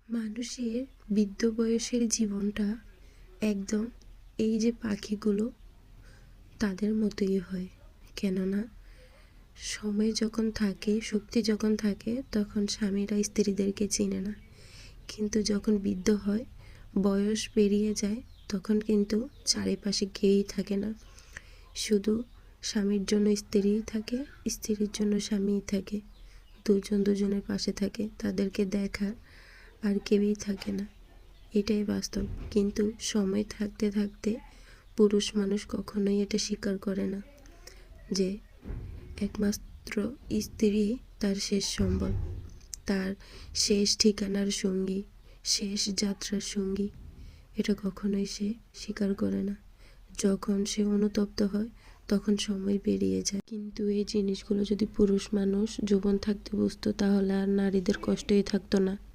মানুষের বৃদ্ধ বয়সের জীবনটা একদম এই যে পাখিগুলো তাদের মতোই হয়। কেননা সময় যখন থাকে, শক্তি যখন থাকে, তখন স্বামীরা স্ত্রীদেরকে চিনে না। কিন্তু যখন বৃদ্ধ হয়, বয়স পেরিয়ে যায়, তখন কিন্তু চারিপাশে কেউই থাকে না। শুধু স্বামীর জন্য স্ত্রীই থাকে, স্ত্রীর জন্য স্বামীই থাকে। দুজন দুজনের পাশে থাকে, তাদেরকে দেখার আর কেউই থাকে না। এটাই বাস্তব। কিন্তু সময় থাকতে থাকতে পুরুষ মানুষ কখনোই এটা স্বীকার করে না যে একমাত্র স্ত্রী তার শেষ সম্বল, তার শেষ ঠিকানার সঙ্গী, শেষ যাত্রার সঙ্গী। এটা কখনোই সে স্বীকার করে না। যখন সে অনুতপ্ত হয়, তখন সময় পেরিয়ে যায়। কিন্তু এই জিনিসগুলো যদি পুরুষ মানুষ যৌবন থাকতে বুঝতো, তাহলে আর নারীদের কষ্টই থাকতো না।